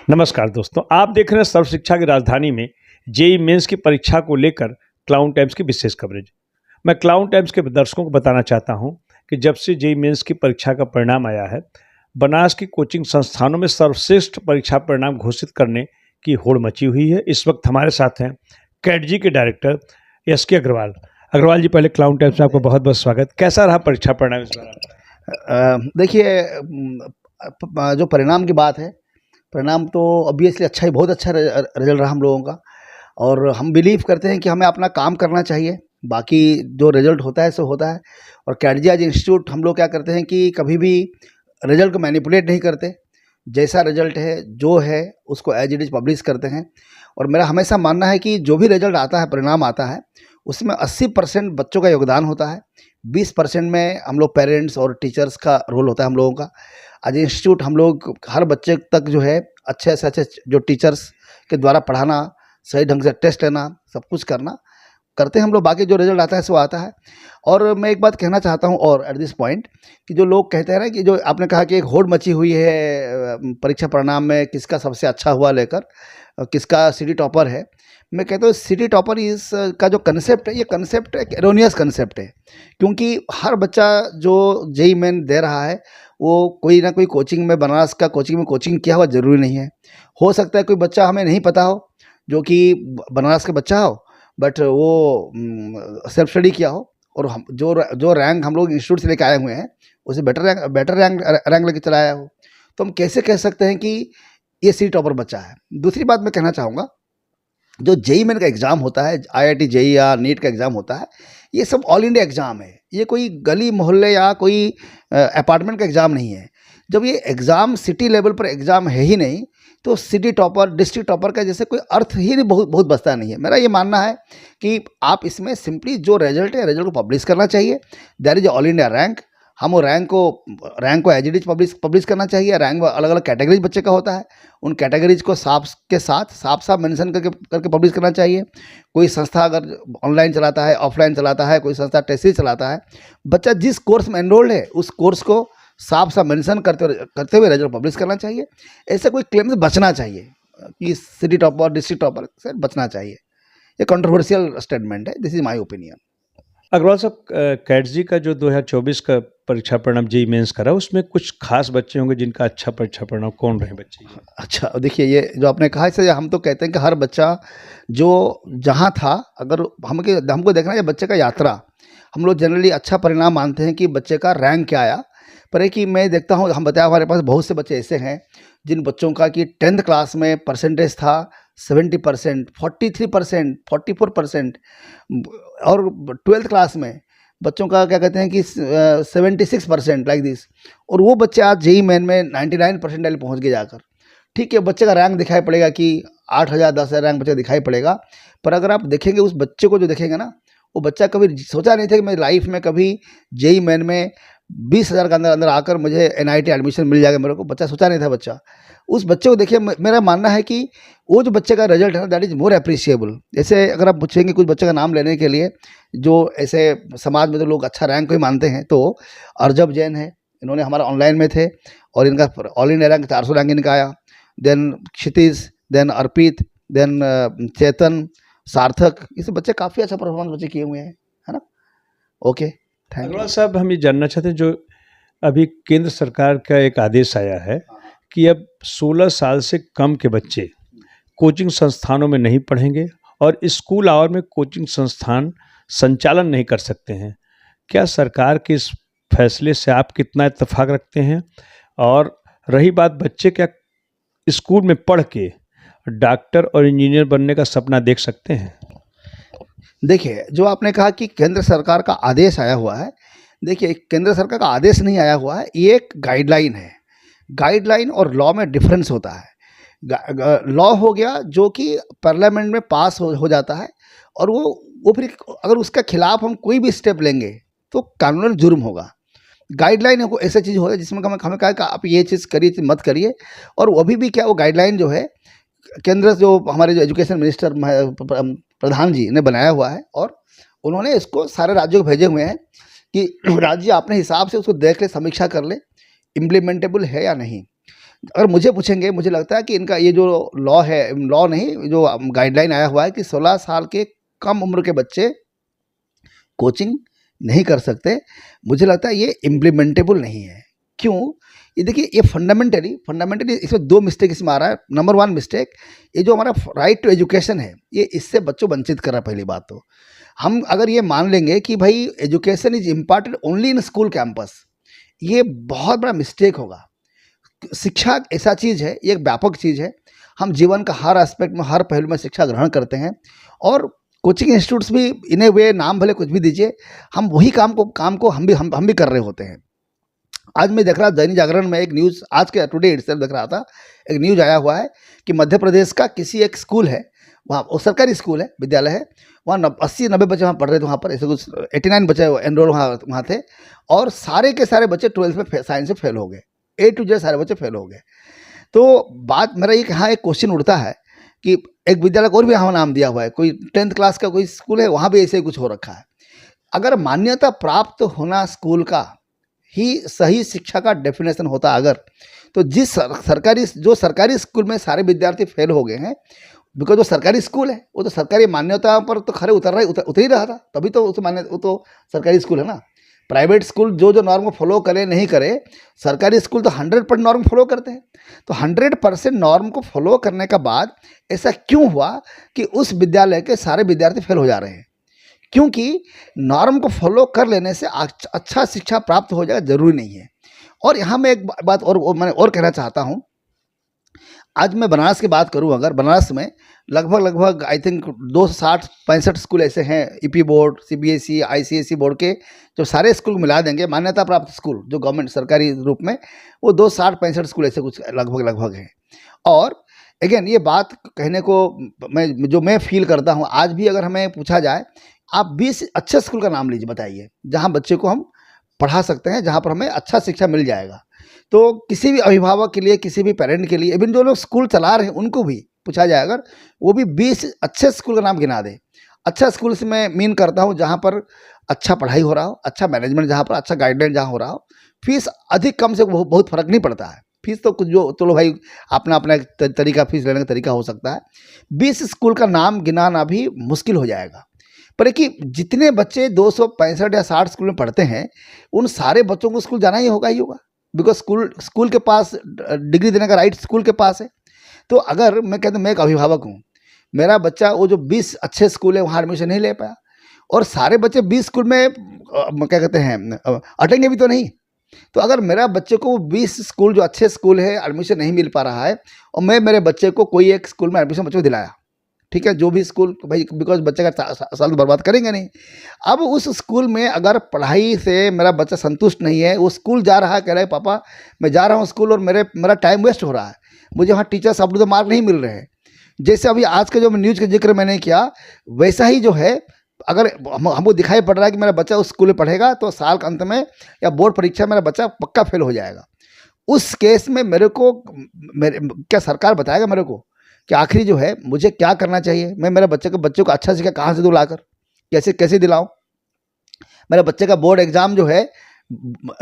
नमस्कार दोस्तों, आप देख रहे हैं सर्व शिक्षा की राजधानी में जेई मेंस की परीक्षा को लेकर क्लाउन टाइम्स की विशेष कवरेज। मैं क्लाउन टाइम्स के दर्शकों को बताना चाहता हूं कि जब से जेई मेंस की परीक्षा का परिणाम आया है, बनास की कोचिंग संस्थानों में सर्वश्रेष्ठ परीक्षा परिणाम घोषित करने की होड़ मची हुई है। इस वक्त हमारे साथ हैं कैटजी के डायरेक्टर एस के अग्रवाल। अग्रवाल जी, पहले क्लाउन टाइम्स में आपका बहुत बहुत स्वागत। कैसा रहा परीक्षा परिणाम इस बार? देखिए, जो परिणाम की बात है, परिणाम तो ऑब्वियसली अच्छा ही, बहुत अच्छा रिजल्ट रहा हम लोगों का। और हम बिलीव करते हैं कि हमें अपना काम करना चाहिए, बाकी जो रिजल्ट होता है सो होता है। और कैटजी आज इंस्टीट्यूट हम लोग क्या करते हैं कि कभी भी रिजल्ट को मैनिपुलेट नहीं करते। जैसा रिजल्ट है, जो है, उसको एज इट इज पब्लिश करते हैं। और मेरा हमेशा मानना है कि जो भी रिजल्ट आता है, परिणाम आता है, उसमें 80% बच्चों का योगदान होता है, 20% में हम लोग पेरेंट्स और टीचर्स का रोल होता है हम लोगों का। आज इंस्टीट्यूट हम लोग हर बच्चे तक जो है अच्छे से अच्छे जो टीचर्स के द्वारा पढ़ाना, सही ढंग से टेस्ट लेना, सब कुछ करना करते हैं हम लोग। बाकी जो रिजल्ट आता है सो आता है। और मैं एक बात कहना चाहता हूँ और एट दिस पॉइंट, कि जो लोग कहते हैं ना कि जो आपने कहा कि एक होड़ मची हुई है परीक्षा परिणाम में, किसका सबसे अच्छा हुआ लेकर, किसका सिटी टॉपर है। मैं कहता हूँ सिटी टॉपर इस का जो कंसेप्ट है, ये कंसेप्ट एक एरोनियस कंसेप्ट है। क्योंकि हर बच्चा जो जेई मेन दे रहा है, वो कोई ना कोई कोचिंग में, बनारस का कोचिंग में कोचिंग किया हुआ ज़रूरी नहीं है। हो सकता है कोई बच्चा हमें नहीं पता हो, जो कि बनारस का बच्चा हो, बट वो सेल्फ स्टडी किया हो, और हम जो रैंक हम लोग इंस्टीट्यूट से लेकर आए हुए हैं, उसे बेटर रैंक लेके चला आया हो। तो हम कैसे कह सकते हैं कि ये सिटी टॉपर बच्चा है। दूसरी बात मैं कहना चाहूँगा, जो जेई मेन का एग्ज़ाम होता है, आईआईटी जेई या नीट का एग्ज़ाम होता है, ये सब ऑल इंडिया एग्ज़ाम है। ये कोई गली मोहल्ले या कोई अपार्टमेंट का एग्ज़ाम नहीं है। जब ये एग्ज़ाम सिटी लेवल पर एग्ज़ाम है ही नहीं, तो सिटी टॉपर, डिस्ट्रिक्ट टॉपर का जैसे कोई अर्थ ही नहीं, बहुत बहुत बचता नहीं है। मेरा ये मानना है कि आप इसमें सिंपली जो रिजल्ट है, रिजल्ट को पब्लिश करना चाहिए। There is all India rank. हम वो रैंक को एज इट इज पब्लिश करना चाहिए। रैंक अलग अलग कैटेगरीज बच्चे का होता है, उन कैटेगरीज को साफ मेंशन करके पब्लिश करना चाहिए। कोई संस्था अगर ऑनलाइन चलाता है, ऑफलाइन चलाता है, कोई संस्था टेस्ट सीरीज चलाता है, बच्चा जिस कोर्स में एनरोल्ड है, उस कोर्स को साफ मेंशन करते हुए रिजल्ट पब्लिश करना चाहिए। ऐसे कोई क्लेम से बचना चाहिए कि सिटी टॉपर, डिस्ट्रिक्ट टॉपर से बचना चाहिए। ये कंट्रोवर्शियल स्टेटमेंट है, this is my opinion. Agarwal साहब, कैटजी का जो 2024 का परीक्षा परिणाम जेई मेंस का रहा, उसमें कुछ खास बच्चे होंगे जिनका अच्छा परीक्षा परिणाम। कौन रहे बच्चे? अच्छा, देखिए, ये जो आपने कहा, इससे हम तो कहते हैं कि हर बच्चा जो जहाँ था, अगर हमको देखना है बच्चे का यात्रा। हम लोग जनरली अच्छा परिणाम मानते हैं कि बच्चे का रैंक क्या आया, पर है कि मैं देखता हूँ, हम बताया, हमारे पास बहुत से बच्चे ऐसे हैं जिन बच्चों का कि 10th क्लास में परसेंटेज था 70%, 43%, 44%, और 12th क्लास में बच्चों का क्या कहते हैं कि 76% लाइक दिस। और वो बच्चे आज जेई मेन में 99 परसेंटाइल पहुँच गए जाकर। ठीक है, बच्चे का रैंक दिखाई पड़ेगा कि 8,000 10,000 रैंक बच्चे दिखाई पड़ेगा, पर अगर आप देखेंगे उस बच्चे को, जो देखेंगे ना, वो बच्चा कभी सोचा नहीं था कि मेरी लाइफ में कभी जेई मेन में 20,000 के अंदर अंदर आकर मुझे एनआईटी एडमिशन मिल जाएगा मेरे को। बच्चा सोचा नहीं था बच्चा। उस बच्चे को देखिए, मेरा मानना है कि वो जो बच्चे का रिजल्ट है ना, दैट इज़ मोर अप्रिशिएबल। जैसे अगर आप पूछेंगे कुछ बच्चे का नाम लेने के लिए, जो ऐसे समाज में तो लोग अच्छा रैंक को ही मानते हैं, तो अर्जब जैन है, इन्होंने हमारा ऑनलाइन में थे और इनका ऑल इंडिया रैंक 400 रैंक इनका आया। देन क्षितिज, देन अर्पित, देन चेतन, सार्थक, ये सब बच्चे काफ़ी अच्छा परफॉर्मेंस बच्चे किए हुए हैं, है ना। Okay, thank you. अग्रवाल साहब, हम ये जानना चाहते हैं, जो अभी केंद्र सरकार का एक आदेश आया है कि अब 16 साल से कम के बच्चे कोचिंग संस्थानों में नहीं पढ़ेंगे और स्कूल आवर में कोचिंग संस्थान संचालन नहीं कर सकते हैं। क्या सरकार के इस फैसले से आप कितना इत्तेफाक रखते हैं? और रही बात, बच्चे क्या स्कूल में पढ़ के डॉक्टर और इंजीनियर बनने का सपना देख सकते हैं? देखिए, जो आपने कहा कि केंद्र सरकार का आदेश आया हुआ है, देखिए, केंद्र सरकार का आदेश नहीं आया हुआ है, ये एक गाइडलाइन है। गाइडलाइन और लॉ में डिफरेंस होता है। लॉ हो गया जो कि पार्लियामेंट में पास हो जाता है, और वो फिर अगर उसके खिलाफ हम कोई भी स्टेप लेंगे तो कानूनन जुर्म होगा। गाइडलाइन है, ऐसा चीज़ होगा जिसमें हमें कहा कि आप ये चीज़ करिए, मत करिए। और वो अभी भी क्या, वो गाइडलाइन जो है, केंद्र जो हमारे जो एजुकेशन मिनिस्टर प्रधान जी ने बनाया हुआ है, और उन्होंने इसको सारे राज्यों को भेजे हुए हैं कि राज्य अपने हिसाब से उसको देख ले, समीक्षा कर ले, इम्प्लीमेंटेबल है या नहीं। अगर मुझे पूछेंगे, मुझे लगता है कि इनका ये जो लॉ है, लॉ नहीं, जो गाइडलाइन आया हुआ है कि 16 साल के कम उम्र के बच्चे कोचिंग नहीं कर सकते, मुझे लगता है ये इम्प्लीमेंटेबल नहीं है। क्यों? ये देखिए, ये फंडामेंटली इसमें 2 मिस्टेक इसमें आ रहा है। नंबर 1 मिस्टेक, ये जो हमारा राइट टू एजुकेशन है, ये इससे बच्चों वंचित कर रहा है। पहली बात तो हम अगर ये मान लेंगे कि भाई education is important only in school campus, ये बहुत बड़ा मिस्टेक होगा। शिक्षा ऐसा चीज़ है, ये एक व्यापक चीज़ है। हम जीवन का हर एस्पेक्ट में, हर पहलू में शिक्षा ग्रहण करते हैं, और कोचिंग इंस्टीट्यूट्स भी इन ए वे, नाम भले कुछ भी दीजिए, हम वही काम को हम भी कर रहे होते हैं। आज मैं देख रहा, दैनिक जागरण में एक न्यूज़, आज के टुडे इटसेल्फ देख रहा था, एक न्यूज़ आया हुआ है कि मध्य प्रदेश का किसी एक स्कूल है, वहाँ वो सरकारी स्कूल है, विद्यालय है, वहाँ 80-90 बच्चे वहाँ पढ़ रहे थे। वहाँ पर ऐसे कुछ 89 बच्चे एनरोल वहाँ थे, और सारे के सारे बच्चे 12th में साइंस में फेल हो गए। A to Z सारे बच्चे फेल हो गए। तो बात मेरा ये, यहाँ एक क्वेश्चन उठता है कि एक विद्यालय को और भी यहाँ नाम दिया हुआ है, कोई 10th क्लास का कोई स्कूल है, वहाँ भी ऐसे ही कुछ हो रखा है। अगर मान्यता प्राप्त होना स्कूल का ही सही शिक्षा का डेफिनेशन होता अगर, तो जिस सरकारी स्कूल में सारे विद्यार्थी फेल हो गए हैं, बिकॉज वो सरकारी स्कूल है, वो तो सरकारी मान्यता पर तो खरे उतर ही रहा था, तभी तो उस मान्यता, वो तो सरकारी स्कूल है ना। प्राइवेट स्कूल जो नॉर्म को फॉलो करे नहीं करे, सरकारी स्कूल तो 100% नॉर्म फॉलो करते हैं। तो 100% नॉर्म को फॉलो करने का बाद ऐसा क्यों हुआ कि उस विद्यालय के सारे विद्यार्थी फेल हो जा रहे हैं? क्योंकि नॉर्म को फॉलो कर लेने से अच्छा शिक्षा प्राप्त हो जाएगा, जरूरी नहीं है। और यहाँ मैं एक बात और मैंने और कहना चाहता हूँ। आज मैं बनारस की बात करूँ, अगर बनारस में लगभग आई थिंक 260-65 स्कूल ऐसे हैं, EP board, CBSE, ICSE board के, जो सारे स्कूल को मिला देंगे, मान्यता प्राप्त स्कूल जो गवर्नमेंट सरकारी रूप में, वो 260-65 स्कूल ऐसे कुछ लगभग हैं। और अगेन ये बात कहने को मैं फील करता हूँ, आज भी अगर हमें पूछा जाए, आप 20 अच्छे स्कूल का नाम लीजिए, बताइए, जहाँ बच्चे को हम पढ़ा सकते हैं, जहाँ पर हमें अच्छा शिक्षा मिल जाएगा। तो किसी भी अभिभावक के लिए, किसी भी पेरेंट के लिए, इवन जो लोग स्कूल चला रहे हैं उनको भी पूछा जाए अगर, वो भी 20 अच्छे स्कूल का नाम गिना दे। अच्छा स्कूल से मैं मीन करता हूँ जहाँ पर अच्छा पढ़ाई हो रहा हो, अच्छा मैनेजमेंट जहाँ पर, अच्छा गाइडलाइन जहाँ हो रहा हो, फीस अधिक कम से बहुत फर्क नहीं पड़ता है। फीस तो कुछ जो चलो भाई अपना एक तरीका, फीस लेने का तरीका हो सकता है। 20 स्कूल का नाम गिनाना भी मुश्किल हो जाएगा। पर कि जितने बच्चे 265 या 60 स्कूल में पढ़ते हैं, उन सारे बच्चों को स्कूल जाना ही होगा, बिकॉज स्कूल के पास डिग्री देने का राइट स्कूल के पास है। तो अगर मैं कहता हूँ, मैं एक अभिभावक हूँ, मेरा बच्चा वो जो 20 अच्छे स्कूल है वहाँ एडमिशन नहीं ले पाया, और सारे बच्चे 20 स्कूल में क्या कहते हैं अटेंगे भी तो नहीं। तो अगर मेरा बच्चे को 20 स्कूल जो अच्छे स्कूल है एडमिशन नहीं मिल पा रहा है, और मैं मेरे बच्चे को कोई एक स्कूल में एडमिशन बच्चे को दिलाया, ठीक है, जो भी स्कूल, भाई बिकॉज बच्चे का साल बर्बाद करेंगे नहीं। अब उस स्कूल में अगर पढ़ाई से मेरा बच्चा संतुष्ट नहीं है, वो स्कूल जा रहा है, कह रहा है पापा मैं जा रहा हूँ स्कूल और मेरा टाइम वेस्ट हो रहा है, मुझे वहाँ teachers up to the mark नहीं मिल रहे हैं। जैसे अभी आज का जो न्यूज़ का जिक्र मैंने किया, वैसा ही जो है, अगर हमको दिखाई पड़ रहा है कि मेरा बच्चा उस स्कूल में पढ़ेगा तो साल के अंत में या बोर्ड परीक्षा मेरा बच्चा पक्का फेल हो जाएगा। उस केस में क्या सरकार बताएगा मेरे को कि आखिरी जो है मुझे क्या करना चाहिए? मैं मेरे बच्चे को अच्छा शिक्षा कहाँ से दूँ लाकर, कैसे दिलाऊं? मेरे बच्चे का बोर्ड एग्जाम जो है,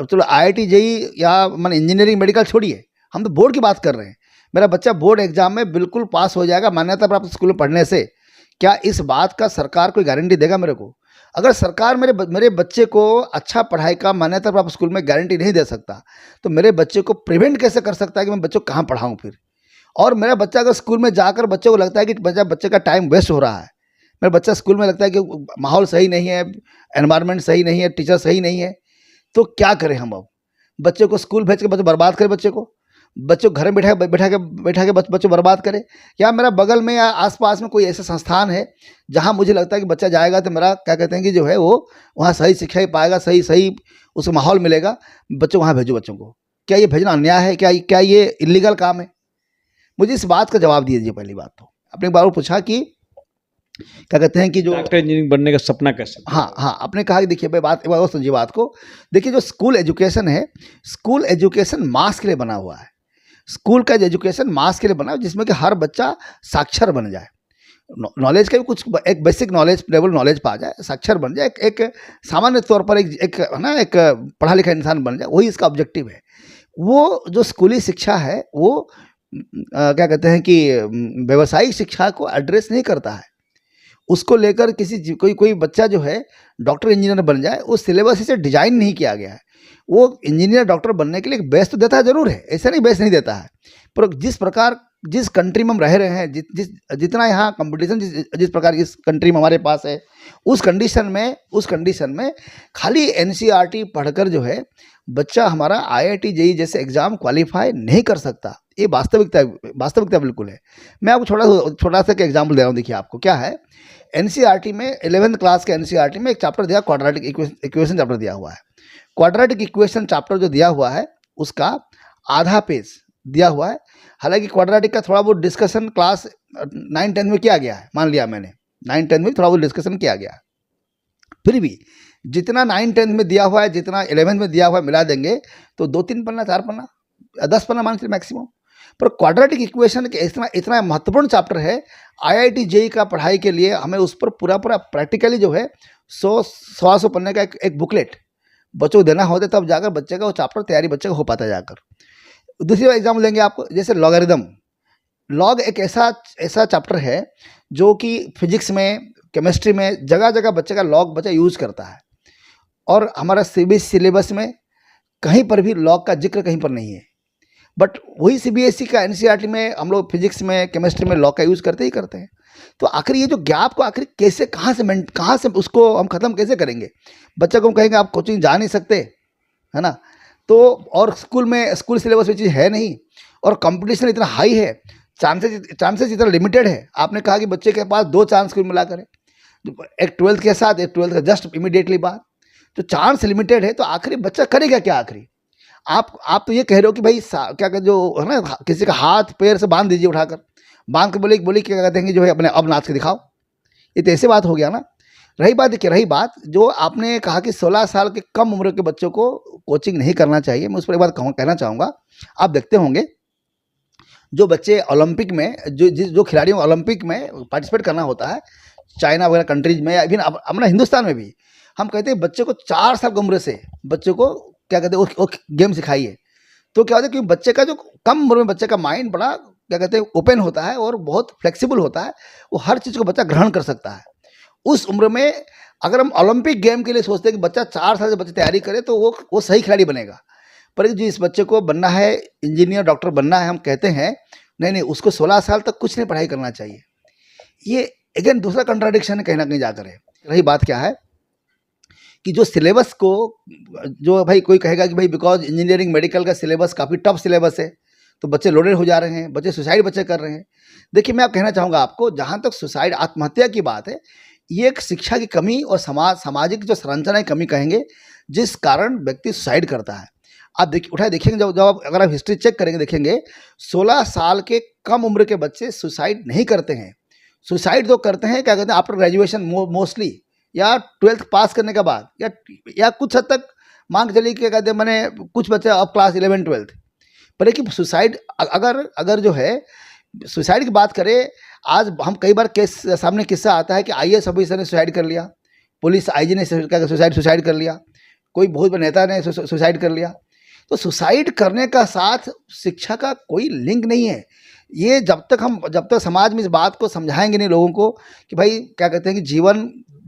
चलो IIT JEE या मैंने इंजीनियरिंग मेडिकल छोड़िए, हम तो बोर्ड की बात कर रहे हैं। मेरा बच्चा बोर्ड एग्जाम में बिल्कुल पास हो जाएगा मान्यता प्राप्त स्कूल में पढ़ने से, क्या इस बात का सरकार कोई गारंटी देगा मेरे को? अगर सरकार मेरे बच्चे को अच्छा पढ़ाई का मान्यता प्राप्त स्कूल में गारंटी नहीं दे सकता, तो मेरे बच्चे को प्रिवेंट कैसे कर सकता है कि मैं बच्चों को कहाँ पढ़ाऊँ फिर? और मेरा बच्चा अगर स्कूल में जाकर बच्चे को लगता है कि बच्चे का टाइम वेस्ट हो रहा है, मेरा बच्चा स्कूल में लगता है कि माहौल सही नहीं है, एनवायरनमेंट सही नहीं है, टीचर सही नहीं है, तो क्या करें हम? अब बच्चे को स्कूल भेज के बच्चे बर्बाद करें, बच्चे को घर में बैठा के बच्चे बर्बाद करें? या मेरा बगल में या आसपास में कोई ऐसा संस्थान है जहां मुझे लगता है कि बच्चा जाएगा तो मेरा क्या कहते हैं कि जो है वो वहाँ सही शिक्षा ही पाएगा, सही उसे माहौल मिलेगा, बच्चों वहाँ भेजो बच्चों को। क्या ये भेजना अन्याय है? क्या ये इलीगल काम है? मुझे इस बात का जवाब दीजिए। पहली बात तो आपने एक बार पूछा कि क्या कहते हैं कि जो डॉक्टर इंजीनियरिंग बनने का सपना कैसे? हाँ, आपने कहा कि देखिए भाई एक बार और समझिए बात को। देखिए जो स्कूल एजुकेशन है, स्कूल एजुकेशन मास के लिए बना हुआ है। स्कूल का एजुकेशन मास के लिए बना है, जिसमें कि हर बच्चा साक्षर बन जाए, नॉलेज का भी कुछ एक बेसिक नॉलेज, लेवल नॉलेज पा जाए, साक्षर बन जाए, एक सामान्य तौर पर एक पढ़ा लिखा इंसान बन जाए, वही इसका ऑब्जेक्टिव है। वो जो स्कूली शिक्षा है वो क्या कहते हैं कि व्यावसायिक शिक्षा को एड्रेस नहीं करता है। उसको लेकर कोई कोई बच्चा जो है डॉक्टर इंजीनियर बन जाए, उस सिलेबस से डिजाइन नहीं किया गया है। वो इंजीनियर डॉक्टर बनने के लिए एक बेस तो देता है, जरूर है, ऐसा नहीं बेस नहीं देता है, पर जिस कंट्री में हम रह रहे हैं, जितना यहाँ कंपटीशन जिस प्रकार इस कंट्री में हमारे पास है, उस कंडीशन में खाली एनसीईआरटी पढ़कर जो है बच्चा हमारा आईआईटी जेईई जैसे एग्जाम क्वालिफाई नहीं कर सकता। ये वास्तविकता बिल्कुल है। मैं आपको छोटा सा एग्जाम्पल दे रहा हूँ। देखिए आपको क्या है, एनसीईआरटी में 11th क्लास के एनसीईआरटी में एक चैप्टर दिया, क्वाड्रेटिक इक्वेशन चैप्टर दिया हुआ है। क्वाड्रेटिक इक्वेशन चैप्टर जो दिया हुआ है उसका आधा पेज दिया हुआ है। हालांकि क्वाड्रेटिक का थोड़ा बहुत डिस्कशन क्लास 9-10 में किया गया है, मान लिया मैंने 9-10 में थोड़ा बहुत डिस्कशन किया गया है, फिर भी जितना 9-10 में दिया हुआ है, जितना 11th में दिया हुआ है, मिला देंगे तो 2-3 पन्ना, 4 पन्ना, 10 पन्ना मान लीजिए मैक्सिमम। पर क्वाड्रेटिक इक्वेशन के इतना महत्वपूर्ण चैप्टर है, आईआईटी जेईई का पढ़ाई के लिए हमें उस पर पूरा प्रैक्टिकली जो है 100-125 पन्ने का एक बुकलेट बच्चों को देना होता है, तब जाकर बच्चे का वो चैप्टर तैयारी बच्चे का हो पाता है जाकर। दूसरी एग्जाम्पल देंगे आपको, जैसे लॉगरिदम। लॉग एक ऐसा चैप्टर है जो कि फिजिक्स में, केमिस्ट्री में जगह जगह बच्चे का लॉग बच्चा यूज करता है, और हमारा सीबीएसई सिलेबस में कहीं पर भी लॉग का जिक्र कहीं पर नहीं है। बट वही सीबीएसई का एनसीईआरटी में हम लोग फिजिक्स में, केमिस्ट्री में लॉग का यूज़ करते ही करते हैं। तो आखिर ये जो गैप को आखिर कैसे, कहाँ से उसको हम ख़त्म कैसे करेंगे? बच्चे को हम कहेंगे आप कोचिंग जा नहीं सकते, है ना? तो और स्कूल सिलेबस में चीज़ है नहीं, और कंपटीशन इतना हाई है, चांसेस इतना लिमिटेड है। आपने कहा कि बच्चे के पास 2 चांस कुल मिला करें, एक 12th के साथ, एक 12th का जस्ट इमीडिएटली बाद, तो चांस लिमिटेड है, तो आखिर बच्चा करेगा क्या? आखिरी आप तो ये कह रहे हो कि भाई क्या कहते, जो है ना, किसी का हाथ पैर से बांध दीजिए, उठाकर बांध के बोली क्या कहते हैं कि जो है अपने अब नाच के दिखाओ। ये तो ऐसे बात हो गया ना। रही बात जो आपने कहा कि 16 साल के कम उम्र के बच्चों को कोचिंग नहीं करना चाहिए, मैं उस पर एक बात कहना चाहूँगा। आप देखते होंगे जो बच्चे ओलंपिक में, जो खिलाड़ियों को ओलंपिक में पार्टिसिपेट करना होता है, चाइना वगैरह कंट्रीज में, या इवन अपना हिंदुस्तान में भी, हम कहते हैं बच्चे को 4 साल की उम्र से बच्चे को क्या कहते हैं वो गेम सिखाइए। तो क्या होता है कि बच्चे का जो कम उम्र में बच्चे का माइंड बड़ा क्या कहते हैं ओपन होता है और बहुत फ्लेक्सिबल होता है, वो हर चीज़ को बच्चा ग्रहण कर सकता है। उस उम्र में अगर हम ओलंपिक गेम के लिए सोचते हैं कि बच्चा 4 साल से बच्चे तैयारी करे तो वो सही खिलाड़ी बनेगा। पर जो इस बच्चे को बनना है, इंजीनियर डॉक्टर बनना है, हम कहते हैं नहीं उसको 16 साल तक कुछ नहीं पढ़ाई करना चाहिए। ये अगेन दूसरा कंट्राडिक्शन है कहीं ना कहीं जाकर है। रही बात क्या है कि जो सिलेबस को, जो भाई कोई कहेगा कि भाई बिकॉज इंजीनियरिंग मेडिकल का सिलेबस काफ़ी टफ सिलेबस है तो बच्चे लोडेड हो जा रहे हैं, बच्चे सुसाइड कर रहे हैं। देखिए मैं आप कहना चाहूँगा आपको, जहाँ तक सुसाइड आत्महत्या की बात है, ये एक शिक्षा की कमी और सामाजिक जो संरचना की कमी कहेंगे, जिस कारण व्यक्ति सुसाइड करता है। आप देखिएंगे जब अगर आप हिस्ट्री चेक करेंगे, देखेंगे 16 साल के कम उम्र के बच्चे सुसाइड नहीं करते हैं। सुसाइड तो करते हैं क्या कहते हैं आफ्टर ग्रेजुएशन मोस्टली, या 12th पास करने के बाद, या कुछ हद तक मान के चलिए क्या कहते हैं, मैंने कुछ बच्चे अब क्लास 11-12। पर कि सुसाइड अगर जो है सुसाइड की बात करें, आज हम कई बार सामने किस्सा आता है कि आईएएस ऑफिसर ने सुसाइड कर लिया, पुलिस आईजी ने सुसाइड कर लिया, कोई बहुत बड़े नेता ने सुसाइड कर लिया। तो सुसाइड करने का साथ शिक्षा का कोई लिंक नहीं है। ये जब तक समाज में इस बात को समझाएंगे नहीं लोगों को कि भाई क्या कहते हैं कि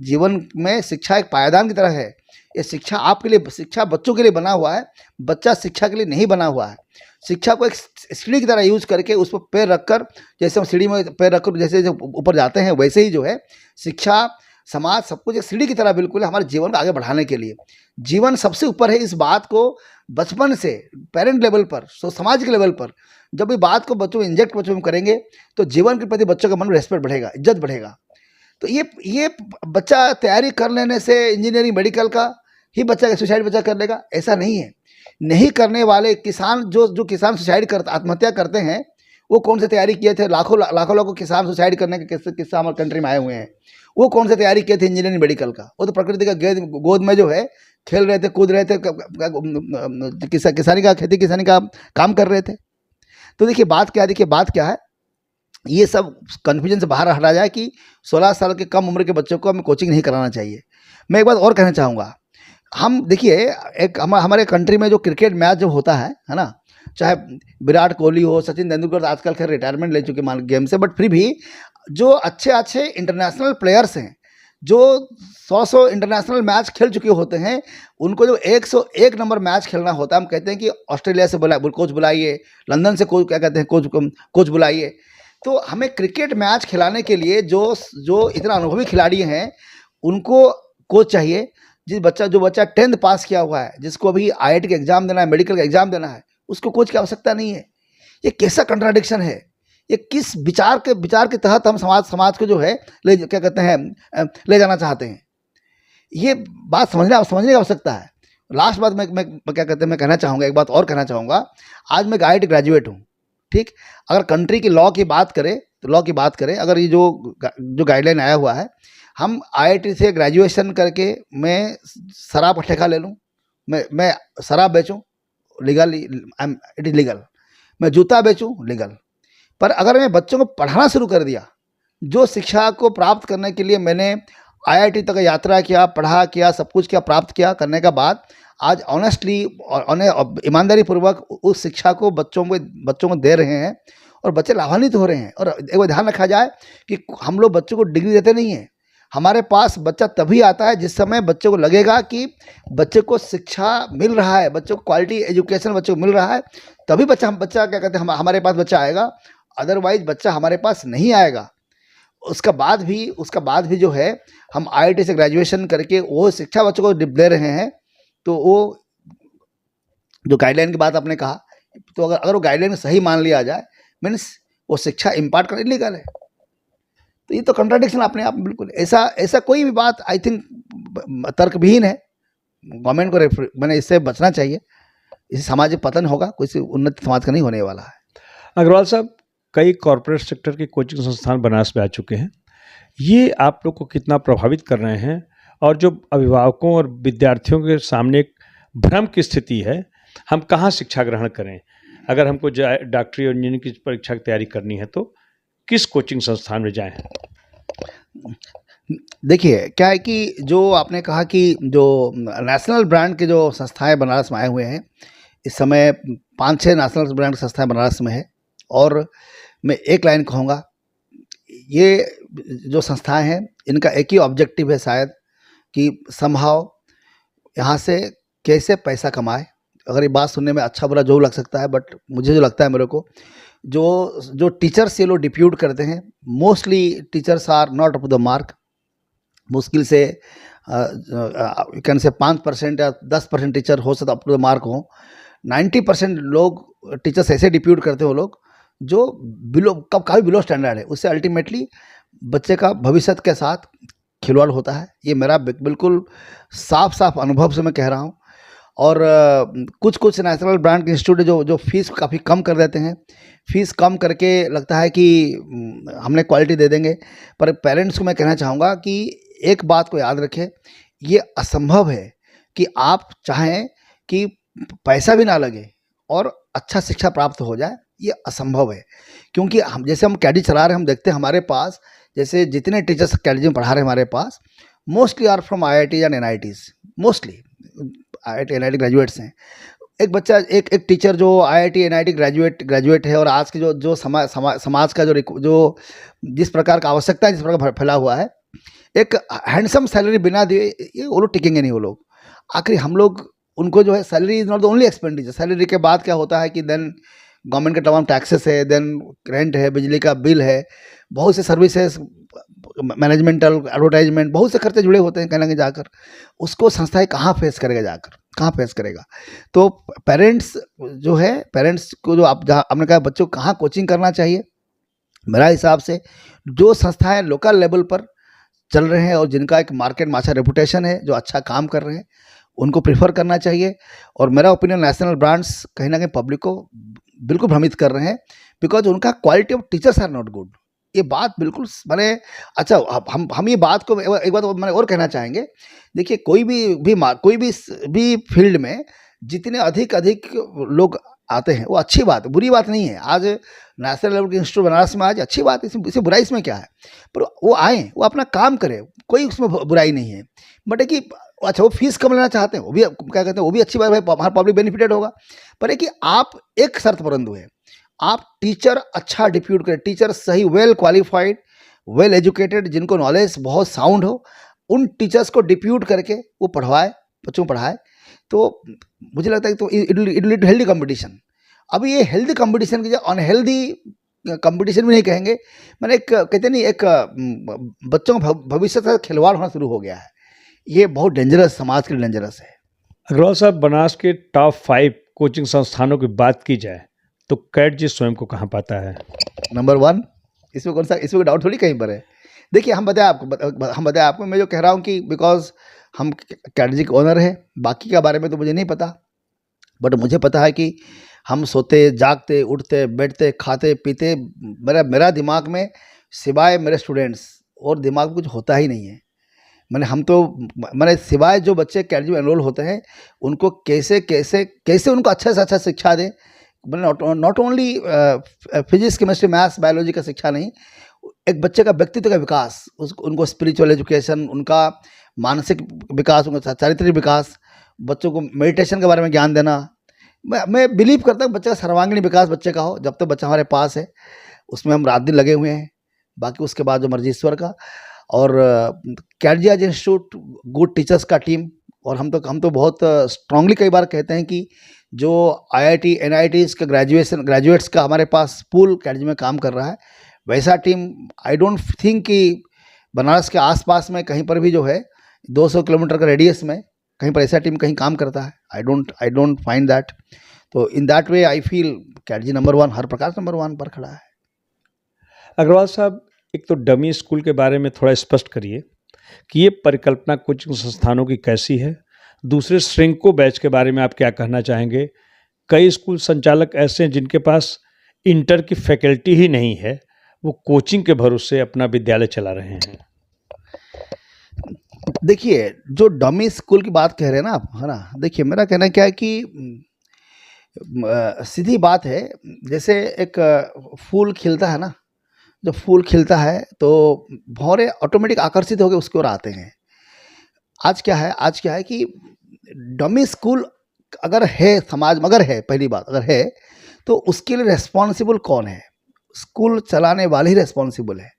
जीवन में शिक्षा एक पायदान की तरह है। ये शिक्षा आपके लिए, शिक्षा बच्चों के लिए बना हुआ है, बच्चा शिक्षा के लिए नहीं बना हुआ है। शिक्षा को एक सीढ़ी की तरह यूज करके उस पर पैर रखकर, जैसे हम सीढ़ी में पैर रखकर जैसे ऊपर जाते हैं, वैसे ही जो है शिक्षा, समाज, सब कुछ एक सीढ़ी की तरह बिल्कुल है हमारे जीवन को आगे बढ़ाने के लिए। जीवन सबसे ऊपर है। इस बात को बचपन से पेरेंट लेवल पर, समाज के लेवल पर जब ये बात को बच्चों में करेंगे तो जीवन के प्रति बच्चों का मन में रेस्पेक्ट बढ़ेगा, इज्जत बढ़ेगा। तो ये बच्चा तैयारी कर लेने से इंजीनियरिंग मेडिकल का ही बच्चा सुसाइड बच्चा कर लेगा, ऐसा नहीं है। नहीं करने वाले किसान, जो किसान सुसाइड आत्महत्या करते हैं, वो कौन से तैयारी किए थे? लाखों लोगों किसान सुसाइड करने के किस्सा हमारे कंट्री में आए हुए हैं। वो कौन से तैयारी किए थे इंजीनियरिंग मेडिकल का? वो तो प्रकृति का गोद में जो है खेल रहे थे, कूद रहे थे, किसानी का, खेती किसानी का काम कर रहे थे। तो देखिए बात क्या है, ये सब कन्फ्यूजन से बाहर हटा जाए कि 16 साल के कम उम्र के बच्चों को हमें कोचिंग नहीं कराना चाहिए। मैं एक बात और कहना चाहूँगा, हम देखिए, एक हमारे कंट्री में जो क्रिकेट मैच जब होता है ना, चाहे विराट कोहली हो, सचिन तेंदुलकर, तो आजकल खैर रिटायरमेंट ले चुके मान गेम से, बट फिर भी जो अच्छे अच्छे इंटरनेशनल प्लेयर्स हैं, जो 100 इंटरनेशनल मैच खेल चुके होते हैं, उनको जो 101 नंबर मैच खेलना होता है, हम कहते हैं कि ऑस्ट्रेलिया से कोच बुलाइए, लंदन से कोच, क्या कहते हैं, कोच बुलाइए। तो हमें क्रिकेट मैच खिलाने के लिए जो इतना अनुभवी खिलाड़ी हैं, उनको कोच चाहिए। जो बच्चा 10th पास किया हुआ है, जिसको अभी IIT का एग्ज़ाम देना है, मेडिकल का एग्ज़ाम देना है, उसको कोच की आवश्यकता नहीं है। ये कैसा कंट्राडिक्शन है? ये किस विचार के तहत हम समाज को जो है क्या कहते हैं, ले जाना चाहते हैं? ये बात समझने की आवश्यकता है। लास्ट बात मैं क्या कहते हैं, मैं कहना चाहूँगा, एक बात और कहना चाहूँगा। आज मैं IIT ग्रेजुएट हूँ, ठीक? अगर कंट्री की लॉ की बात करें, अगर ये जो गाइडलाइन आया हुआ है, हम IIT से ग्रेजुएशन करके मैं शराब का ठेका ले लूँ, मैं शराब बेचूँ, लीगली, इट इज़ लीगल। मैं जूता बेचूँ, लीगल। पर अगर मैं बच्चों को पढ़ाना शुरू कर दिया, जो शिक्षा को प्राप्त करने के लिए मैंने IIT तक यात्रा किया, पढ़ा किया, सब कुछ किया, प्राप्त किया, करने के बाद आज ऑनेस्टली और ईमानदारी पूर्वक उस शिक्षा को बच्चों को दे रहे हैं, और बच्चे लाभान्वित हो रहे हैं। और एक बार ध्यान रखा जाए कि हम लोग बच्चों को डिग्री देते नहीं हैं। हमारे पास बच्चा तभी आता है जिस समय बच्चे को लगेगा कि बच्चे को शिक्षा मिल रहा है, बच्चे को क्वालिटी एजुकेशन बच्चे को मिल रहा है, तभी बच्चा क्या कहते हैं, हमारे पास बच्चा आएगा। अदरवाइज बच्चा हमारे पास नहीं आएगा। उसका बाद भी जो है, हम IIT से ग्रेजुएशन करके वो शिक्षा बच्चों को दे रहे हैं। तो वो जो गाइडलाइन की बात आपने कहा, तो अगर वो गाइडलाइन सही मान लिया जाए, मीन्स वो शिक्षा इम्पार्ट करना इलीगल है, तो ये तो कंट्राडिक्शन अपने आप में बिल्कुल। ऐसा कोई भी बात आई थिंक तर्कविहीन है। गवर्नमेंट को मैंने इससे बचना चाहिए। इससे सामाजिक पतन होगा, कोई उन्नति समाज का नहीं होने वाला है। अग्रवाल साहब, कई कॉरपोरेट सेक्टर के कोचिंग संस्थान बनारस में आ चुके हैं। ये आप लोग को कितना प्रभावित कर रहे हैं? और जो अभिभावकों और विद्यार्थियों के सामने एक भ्रम की स्थिति है, हम कहाँ शिक्षा ग्रहण करें? अगर हमको डॉक्टरी और इंजीनियरिंग की परीक्षा की तैयारी करनी है तो किस कोचिंग संस्थान में जाएं? देखिए, क्या है कि जो आपने कहा कि जो नेशनल ब्रांड के जो संस्थाएं बनारस में आए हुए हैं, इस समय 5-6 नेशनल ब्रांड की संस्थाएं बनारस में है। और मैं एक लाइन कहूँगा, ये जो संस्थाएं हैं, इनका एक ही ऑब्जेक्टिव है शायद, कि समहाउ यहाँ से कैसे पैसा कमाए। अगर ये बात सुनने में अच्छा बुरा जो लग सकता है, बट मुझे जो लगता है, मेरे को जो टीचर्स ये लोग डिप्यूट करते हैं, mostly teachers are not up to the mark. मुश्किल से कैन से 5% या 10% टीचर हो सकता अप टू द मार्क हो। 90% लोग टीचर्स ऐसे डिप्यूट करते हैं, वो लोग जो काफ़ी बिलो स्टैंडर्ड है। उससे अल्टीमेटली बच्चे का भविष्य के साथ खिलवाड़ होता है। ये मेरा बिल्कुल साफ अनुभव से मैं कह रहा हूँ। और कुछ नेशनल ब्रांड के इंस्टीट्यूट जो फीस काफ़ी कम कर देते हैं, फीस कम करके लगता है कि हमने क्वालिटी दे देंगे। पर पेरेंट्स को मैं कहना चाहूँगा कि एक बात को याद रखें, ये असंभव है कि आप चाहें कि पैसा भी ना लगे और अच्छा शिक्षा प्राप्त हो जाए। ये असंभव है, क्योंकि हम कैडी चला रहे हैं, हम देखते हैं हमारे पास जैसे जितने टीचर्स कैडी में पढ़ा रहे हैं हमारे पास, mostly are from IIT and NITs, mostly IIT NIT graduates हैं। एक बच्चा, एक टीचर जो IIT NIT ग्रेजुएट है, और आज की जो समाज का जो जिस प्रकार का आवश्यकता है, जिस प्रकार फैला हुआ है, एक हैंडसम सैलरी बिना दिए ये वो लोग टिकेंगे नहीं। वो लोग आखिर हम लोग उनको जो है, salary is not the only expenditure. Salary के बाद क्या होता है कि देन गवर्नमेंट के तमाम टैक्सेस है, देन रेंट है, बिजली का बिल है, बहुत से सर्विसेज, मैनेजमेंटल, एडवर्टाइजमेंट, बहुत से खर्चे जुड़े होते हैं कहीं ना कहीं जाकर। उसको संस्थाएं कहाँ फेस करेगा, जाकर कहाँ फेस करेगा? तो पेरेंट्स जो है, पेरेंट्स को जो आपने कहा बच्चों को कहाँ कोचिंग करना चाहिए, मेरा हिसाब से जो संस्थाएं लोकल लेवल पर चल रहे हैं और जिनका एक मार्केट में अच्छा रेपुटेशन है, जो अच्छा काम कर रहे हैं, उनको प्रेफर करना चाहिए। और मेरा ओपिनियन, नेशनल ब्रांड्स कहीं ना कहीं पब्लिक को बिल्कुल भ्रमित कर रहे हैं, बिकॉज उनका quality of teachers are not good. ये बात बिल्कुल मैंने, अच्छा, हम ये बात को एक बात मैंने और कहना चाहेंगे। देखिए, कोई भी फील्ड में जितने अधिक लोग आते हैं, वो अच्छी बात है, बुरी बात नहीं है। आज नेशनल लेवल के इंस्टीट्यूट बनारस में आज अच्छी बात है, इसे बुराई इसमें क्या है? पर वो आए, वो अपना काम करें, कोई उसमें बुराई नहीं है। बट है कि अच्छा वो फीस कम लेना चाहते हैं, वो भी क्या कहते हैं, वो भी अच्छी बात है, हमारा पब्लिक बेनिफिटेड होगा। पर है कि आप एक शर्त पर बंधु है, आप टीचर अच्छा डिप्यूट करें, टीचर सही वेल क्वालिफाइड वेल एजुकेटेड जिनको नॉलेज बहुत साउंड हो, उन टीचर्स को डिप्यूट करके वो पढ़वाए, बच्चों को पढ़ाए। तो मुझे लगता है कि तो इट लीड हेल्दी कंपटीशन। अभी ये हेल्दी कंपटीशन की जगह अनहेल्दी कंपटीशन भी नहीं कहेंगे, मैंने एक कहते नहीं एक बच्चों का भविष्य से खिलवाड़ होना शुरू हो गया है। ये बहुत डेंजरस, समाज के लिए डेंजरस है। अग्रवाल साहब, बनास के टॉप 5 कोचिंग संस्थानों की बात की जाए तो कैट जी स्वयं को कहाँ पाता है? नंबर 1, इसमें कौन सा, इसमें डाउट थोड़ी कहीं पर है। देखिए हम बताएं आपको, मैं जो कह रहा हूँ कि बिकॉज हम कैट जी के ओनर है, बाकी के बारे में तो मुझे नहीं पता, बट मुझे पता है कि हम सोते जागते उठते बैठते खाते पीते, मेरा दिमाग में सिवाय मेरे स्टूडेंट्स और दिमाग में कुछ होता ही नहीं है। मैंने सिवाय जो बच्चे कैट में एनरोल होते हैं उनको कैसे उनको अच्छा से अच्छा शिक्षा दें। मैंने not only physics chemistry maths biology का शिक्षा नहीं, एक बच्चे का व्यक्तित्व का विकास, उनको स्पिरिचुअल एजुकेशन, उनका मानसिक विकास, उनका चारित्रिक विकास, बच्चों को मेडिटेशन के बारे में ज्ञान देना। मैं बिलीव करता हूँ बच्चे का सर्वांगीण विकास बच्चे का हो। जब तक बच्चा हमारे पास है उसमें हम रात दिन लगे हुए हैं, बाकी उसके बाद जो मर्जी ईश्वर का। और कैटजीआज इंस्टीट्यूट गुड टीचर्स का टीम, और हम तो बहुत स्ट्रांगली कई बार कहते हैं कि जो IIT NITs के ग्रेजुएट्स का हमारे पास पूल कैटजी में काम कर रहा है, वैसा टीम आई डोंट थिंक कि बनारस के आसपास में कहीं पर भी जो है 200 किलोमीटर का रेडियस में कहीं पर ऐसा टीम कहीं काम करता है। I don't find that. तो in that way I feel category number 1, हर प्रकार से नंबर 1 पर खड़ा है। अग्रवाल साहब, एक तो डमी स्कूल के बारे में थोड़ा स्पष्ट करिए कि ये परिकल्पना कोचिंग संस्थानों की कैसी है। दूसरे श्रिंको बैच के बारे में आप क्या कहना चाहेंगे? कई स्कूल संचालक ऐसे हैं जिनके पास इंटर की फैकल्टी ही नहीं है, वो कोचिंग के भरोसे अपना विद्यालय चला रहे हैं। देखिए जो डमी स्कूल की बात कह रहे हैं ना आप, है ना, देखिए मेरा कहना क्या है कि सीधी बात है, जैसे एक फूल खिलता है ना, जब फूल खिलता है तो भौरे ऑटोमेटिक आकर्षित होकर उसकी ओर आते हैं। आज क्या है कि डमी स्कूल अगर है समाज में, अगर है, पहली बात अगर है तो उसके लिए रेस्पॉन्सिबल कौन है? स्कूल चलाने वाले ही रेस्पॉन्सिबल है।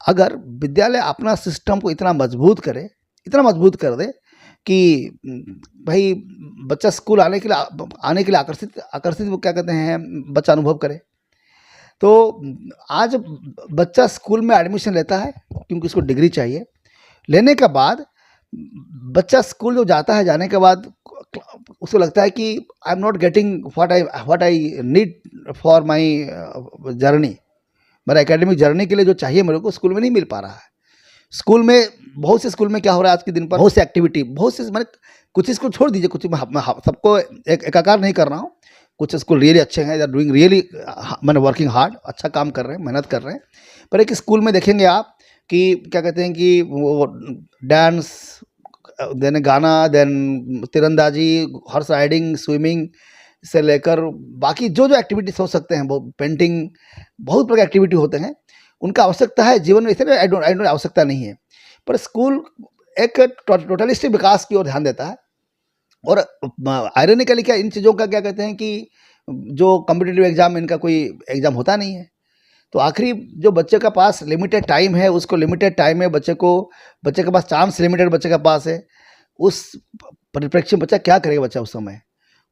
अगर विद्यालय अपना सिस्टम को इतना मजबूत कर दे कि भाई बच्चा स्कूल आने के लिए आकर्षित वो क्या कहते हैं, बच्चा अनुभव करे। तो आज बच्चा स्कूल में एडमिशन लेता है क्योंकि उसको डिग्री चाहिए। लेने के बाद बच्चा स्कूल जो जाता है, जाने के बाद उसको लगता है कि I am not getting what I need for my journey, मेरा एकेडमिक जर्नी के लिए जो चाहिए मेरे को स्कूल में नहीं मिल पा रहा है। स्कूल में बहुत से स्कूल में क्या हो रहा है आज के दिन पर, बहुत से एक्टिविटी, बहुत से मैंने कुछ स्कूल छोड़ दीजिए, कुछ सबको एकाकार नहीं कर रहा हूँ। कुछ स्कूल रियली अच्छे हैं, दे आर डूइंग रियली मैंने वर्किंग हार्ड, अच्छा काम कर रहे हैं, मेहनत कर रहे हैं। पर एक स्कूल में देखेंगे आप कि क्या कहते हैं कि वो डांस, देन गाना, देन तीरंदाजी, हॉर्स राइडिंग, स्विमिंग से लेकर बाकी जो एक्टिविटीज हो सकते हैं, वो पेंटिंग, बहुत प्रकार एक्टिविटी होते हैं, उनका आवश्यकता है जीवन में, इसलिए आई डोंट आवश्यकता नहीं है। पर स्कूल एक टोटलिस्टिक विकास की ओर ध्यान देता है। और आयरनिकली क्या इन चीज़ों का क्या कहते हैं कि जो कॉम्पिटिटिव एग्जाम, इनका कोई एग्जाम होता नहीं है। तो आखिरी जो बच्चे का पास लिमिटेड टाइम है, उसको लिमिटेड टाइम में बच्चे के पास चांस लिमिटेड बच्चे के पास है, उस परिप्रेक्ष्य में बच्चा क्या करेगा? बच्चा उस समय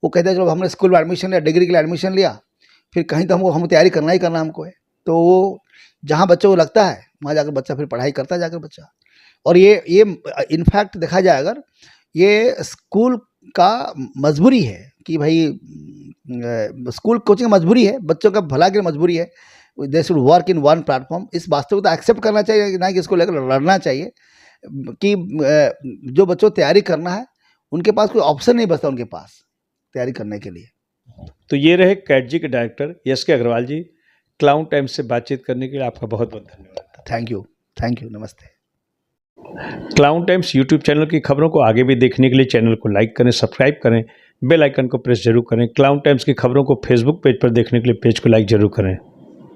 वो कहते हैं चलो हमने स्कूल में एडमिशन लिया, डिग्री के लिए एडमिशन लिया, फिर कहीं तो हम तैयारी करना ही करना हमको है। तो वो जहाँ बच्चे को लगता है वहाँ जाकर बच्चा फिर पढ़ाई करता है जाकर बच्चा। और ये इनफैक्ट देखा जाए अगर, ये स्कूल का मजबूरी है कि भाई स्कूल कोचिंग मजबूरी है, बच्चों का भला के लिए मजबूरी है। They should work in one platform. इस वास्तविकता एक्सेप्ट करना चाहिए, ना कि इसको लेकर लड़ना चाहिए कि जो बच्चों को तैयारी करना है उनके पास कोई ऑप्शन नहीं बचता उनके पास तैयारी करने के लिए। तो ये रहे कैटजी के डायरेक्टर SK अग्रवाल जी। क्लाउन टाइम्स से बातचीत करने के लिए आपका बहुत बहुत धन्यवाद। थैंक यू, नमस्ते। क्लाउन टाइम्स यूट्यूब चैनल की खबरों को आगे भी देखने के लिए चैनल को लाइक करें, सब्सक्राइब करें, बेल आइकन को प्रेस जरूर करें। क्लाउन टाइम्स की खबरों को फेसबुक पेज पर देखने के लिए पेज को लाइक जरूर करें।